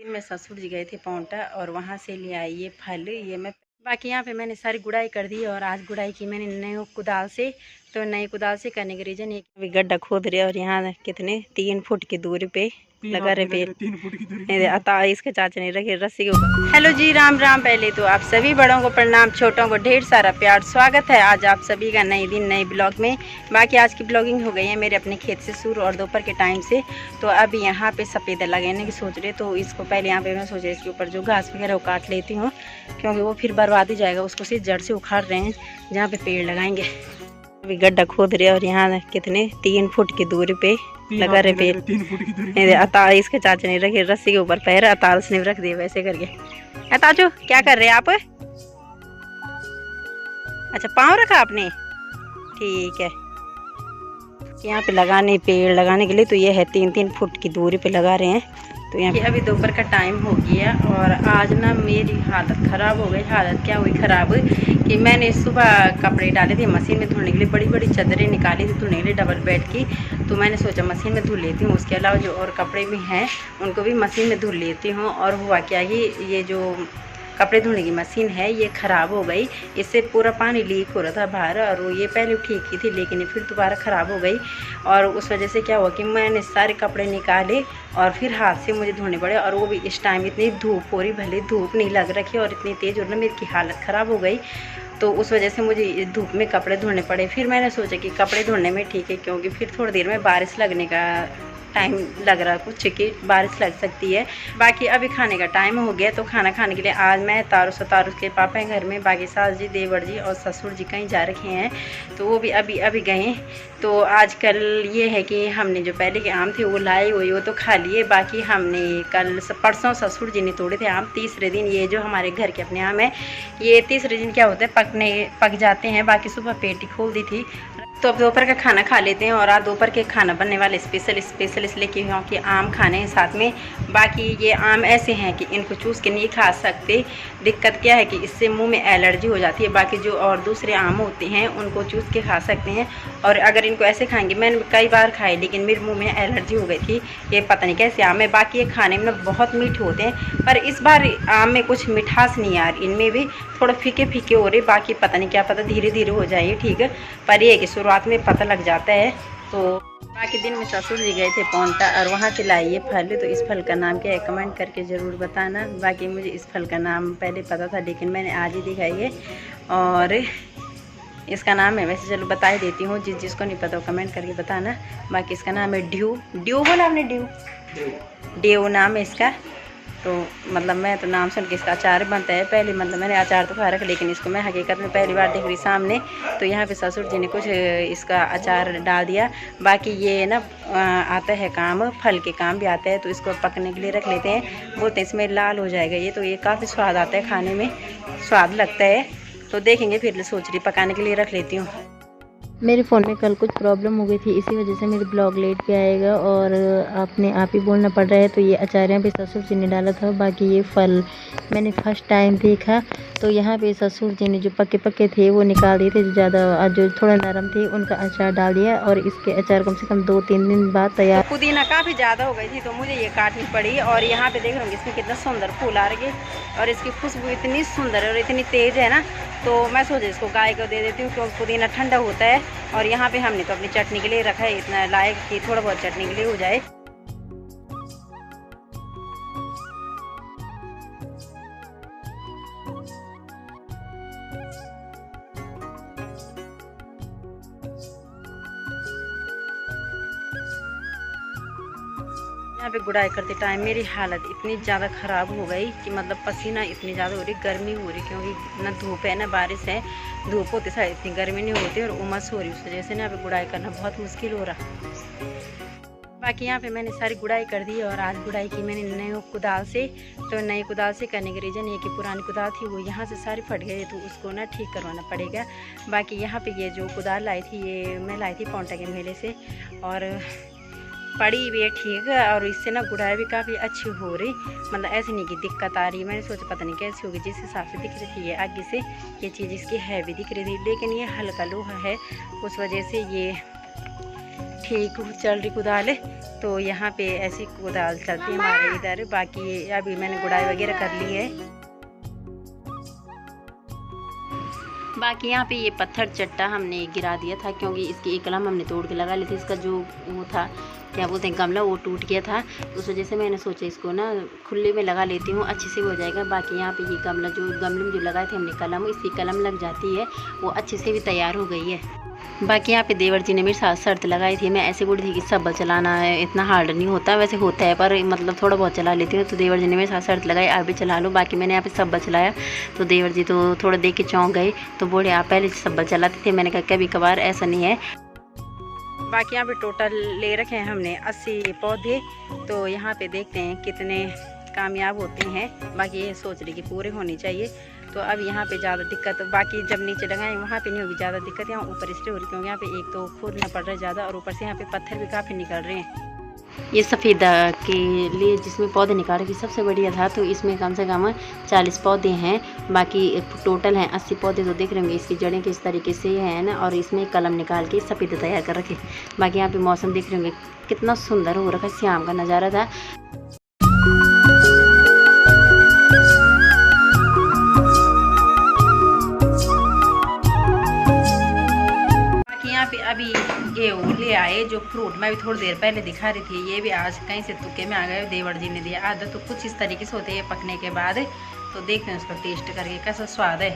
दिन में ससुर जी गए थे पौंटा और वहाँ से ले आई ये फल। ये मैं बाकी यहाँ पे मैंने सारी गुड़ाई कर दी और आज गुड़ाई की मैंने नए कुदाल से। तो नई कुदाल से करने का रीज़न ये अभी गड्ढा खोद रहे और यहाँ कितने 3 फुट की दूरी पे लगा रहे पेड़। 3 फुट की दूरी अता इसके चाचा ने रखे रस्सी के ऊपर। हेलो जी, राम राम। पहले तो आप सभी बड़ों को प्रणाम, छोटों को ढेर सारा प्यार। स्वागत है आज आप सभी का नए दिन नए ब्लॉग में। बाकी आज की ब्लॉगिंग हो गई है मेरे अपने खेत से शुरू और दोपहर के टाइम से। तो अभी यहाँ पे सफ़ेदा लगाने की सोच रहे, तो इसको पहले यहाँ पे मैं सोच रही इसके ऊपर जो घास वगैरह वो काट लेती हूँ, क्योंकि वो फिर बर्बाद ही जाएगा। उसको सिर्फ जड़ से उखाड़ रहे हैं जहाँ पे पेड़ लगाएंगे। अभी गड्ढा खोद रहे और यहाँ कितने 3 फुट की दूरी पे लगा रहे पेड़। 3 फुट की दूरी अता इसके चाचा ने रखे रस्सी के ऊपर पैर, अतार ने रख दिए वैसे करके। अताजू क्या कर रहे हैं आप? अच्छा, पाँव रखा आपने, ठीक है। यहाँ पे लगाने पेड़ लगाने के लिए तो ये है 3-3 फुट की दूरी पे लगा रहे हैं। तो यहाँ अभी दोपहर का टाइम हो गया और आज ना मेरी हालत ख़राब हो गई। हालत क्या हुई ख़राब कि मैंने सुबह कपड़े डाले थे मशीन में धुलने के लिए, बड़ी बड़ी चादरें निकाली थी धुलने के लिए डबल बेड की। तो मैंने सोचा मशीन में धुल लेती हूँ, उसके अलावा जो और कपड़े भी हैं उनको भी मशीन में धुल लेती हूँ। और हुआ क्या, ये जो कपड़े धोने की मशीन है ये ख़राब हो गई। इससे पूरा पानी लीक हो रहा था बाहर, और वो ये पहले ठीक ही थी लेकिन ये फिर दोबारा ख़राब हो गई। और उस वजह से क्या हुआ कि मैंने सारे कपड़े निकाले और फिर हाथ से मुझे धोने पड़े। और वो भी इस टाइम इतनी धूप हो रही, भले धूप नहीं लग रखी और इतनी तेज़ हो रही, मेरी हालत ख़राब हो गई। तो उस वजह से मुझे धूप में कपड़े धोने पड़े। फिर मैंने सोचा कि कपड़े धोने में ठीक है, क्योंकि फिर थोड़ी देर में बारिश लगने का टाइम लग रहा कुछ कि बारिश लग सकती है। बाकी अभी खाने का टाइम हो गया, तो खाना खाने के लिए आज मैं तारू के पापा हैं घर में, बाकी सास जी देवर जी और ससुर जी कहीं जा रखे हैं, तो वो भी अभी गए। तो आजकल ये है कि हमने जो पहले के आम थे वो लाए हुए वो तो खा लिए। बाकी हमने कल परसों ससुर जी ने तोड़े थे आम। तीसरे दिन ये जो हमारे घर के अपने आम है, ये तीसरे दिन क्या होता है पक जाते हैं। बाकी सुबह पेटी खोल दी थी। तो अब दोपहर का खाना खा लेते हैं। और आज दोपहर के खाना बनने वाले स्पेशल इसलिए क्योंकि आम खाने हैं साथ में। बाकी ये आम ऐसे हैं कि इनको चूस के नहीं खा सकते। दिक्कत क्या है कि इससे मुंह में एलर्जी हो जाती है। बाकी जो और दूसरे आम होते हैं उनको चूस के खा सकते हैं, और अगर इनको ऐसे खाएंगे, मैंने कई बार खाए लेकिन मेरे मुँह में एलर्जी हो गई थी। ये पता नहीं कैसे आम है। बाकी ये खाने में बहुत मीठे होते हैं, पर इस बार आम में कुछ मिठास नहीं आ रही, इनमें भी थोड़ा फीके फीके हो रहे। बाकी पता नहीं क्या पता, धीरे धीरे हो जाए ठीक है, पर ये कि शुरुआत में पता लग जाता है। तो बाकी दिन में ससुर जी गए थे पौंटा और वहाँ से लाई ये फल। तो इस फल का नाम क्या है कमेंट करके ज़रूर बताना। बाकी मुझे इस फल का नाम पहले पता था लेकिन मैंने आज ही दिखाई है, और इसका नाम है, वैसे चलो बता ही देती हूँ, जिसको नहीं पता वो कमेंट करके बताना। बाकी इसका नाम है ड्यू बोला आपने, ड्यू नाम है इसका। तो मतलब मैं तो नाम सुन के इसका अचार बनता है पहले, मतलब मैंने अचार तो खा रखा लेकिन इसको मैं हकीकत में पहली बार देख रही सामने। तो यहाँ पे ससुर जी ने कुछ इसका अचार डाल दिया। बाकी ये ना आता है काम, फल के काम भी आता है। तो इसको पकने के लिए रख लेते हैं, बोलते हैं इसमें लाल हो जाएगा ये। तो ये काफ़ी स्वाद आता है, खाने में स्वाद लगता है। तो देखेंगे, फिर सोच रही पकाने के लिए रख लेती हूँ। मेरे फ़ोन में कल कुछ प्रॉब्लम हो गई थी, इसी वजह से मेरे ब्लॉग लेट पे आएगा और आप ही बोलना पड़ रहा है। तो ये अचार यहाँ पे ससुर जी ने डाला था। बाकी ये फल मैंने फर्स्ट टाइम देखा। तो यहाँ पे ससुर जी ने जो पके थे वो निकाल दिए थे, जो थोड़ा नरम थे उनका अचार डाल दिया। और इसके अचार कम से कम 2-3 दिन बाद तैयार। पुदीना काफ़ी ज़्यादा हो गई थी तो मुझे ये काटनी पड़ी। और यहाँ पे देख रहे होंगे इसमें कितना सुंदर फूल आ रहे हैं और इसकी खुशबू इतनी सुंदर और इतनी तेज़ है ना। तो मैं सोचे इसको गाय को दे देती हूँ क्योंकि पुदीना ठंडा होता है। और यहाँ पे हमने तो अपनी चटनी के लिए रखा है, इतना लायक कि थोड़ा बहुत चटनी के लिए हो जाए। यहाँ पे गुड़ाई करते टाइम मेरी हालत इतनी ज़्यादा ख़राब हो गई कि मतलब पसीना इतनी ज़्यादा हो रही, गर्मी हो रही, क्योंकि ना धूप है ना बारिश है। धूप होती सारी इतनी गर्मी नहीं होती और उमस हो रही, उस वजह से ना यहाँ पे गुड़ाई करना बहुत मुश्किल हो रहा। बाकी यहाँ पे मैंने सारी गुड़ाई कर दी और आज गुड़ाई की मैंने नए कुदाल से। तो नई कुदाल से करने का रीज़न ये कि पुरानी कुदाल थी वो यहाँ से सारी फट गई, तो उसको ना ठीक करवाना पड़ेगा। बाकी यहाँ पे ये जो कुदाल लाई थी ये मैं लाई थी पौंटा के मेले से, और पड़ी भी है ठीक है। और इससे ना गुड़ाई भी काफ़ी अच्छी हो रही, मतलब ऐसी नहीं कि दिक्कत आ रही। मैंने सोचा पता नहीं कैसी होगी, जिस हिसाब से दिख रही थी ये आगे से ये चीज़ इसकी हैवी दिख रही थी, लेकिन ये हल्का लोहा है उस वजह से ये ठीक चल रही कुदाल, तो यहाँ पे ऐसी कुदाल चलती है हमारे इधर। बाकी अभी मैंने गुड़ाई वगैरह कर ली है। बाकी यहाँ पे ये पत्थर चट्टा हमने गिरा दिया था, क्योंकि इसकी एक कलम हमने तोड़ के लगा ली थी। इसका जो वो था, क्या बोलते हैं, गमला, वो टूट गया था। उस वजह से मैंने सोचा इसको ना खुले में लगा लेती हूँ, अच्छे से हो जाएगा। बाकी यहाँ पे ये गमला, जो गमले में जो लगाए थे हमने कलम, इसकी कलम लग जाती है, वो अच्छे से भी तैयार हो गई है। बाकी यहाँ पे देवर जी ने मेरे साथ शर्त लगाई थी। मैं ऐसे बोली थी कि सब्बल चलाना है, इतना हार्ड नहीं होता, वैसे होता है पर मतलब थोड़ा बहुत चला लेती हूँ। तो देवर जी ने मेरे साथ शर्त लगाई, आप भी चला लो। बाकी मैंने यहाँ पे सब्बल चलाया, तो देवर जी तो थोड़ा देख के चौंक गए, तो बोले आप पहले सब्बल चलाते थे। मैंने कहा कभी कभार, ऐसा नहीं है। बाकी यहाँ पे टोटल ले रखे हैं हमने 80 पौधे, तो यहाँ पे देखते हैं कितने कामयाब होते हैं। बाकी ये सोच रही कि पूरे होने चाहिए। तो अब यहाँ पे ज़्यादा दिक्कत, बाकी जब नीचे लगाएं वहाँ पे नहीं होगी ज़्यादा दिक्कत, यहाँ ऊपर इसलिए हो रही क्योंकि यहाँ पे एक तो खोदना पड़ रहा है ज़्यादा, और ऊपर से यहाँ पे पत्थर भी काफ़ी निकल रहे हैं। ये सफ़ेदा के लिए जिसमें पौधे निकाले की सबसे बढ़िया था, तो इसमें कम से कम 40 पौधे हैं। बाकी टोटल हैं 80 पौधे। तो देख रहे होंगे इसकी जड़ें किस तरीके से है ना, और इसमें कलम निकाल के सफ़ेदा तैयार कर रखे। बाकी यहाँ पे मौसम देख रहे होंगे कितना सुंदर हो रखा है, शाम का नज़ारा था। यहाँ पे अभी ये ले आए जो फ्रूट मैं भी थोड़ी देर पहले दिखा रही थी, ये भी आज कहीं से तुक्के में आ गए, देवर जी ने दिया। आधा तो कुछ इस तरीके से होते हैं पकने के बाद। तो देखते हैं उसका टेस्ट करके कैसा स्वाद है।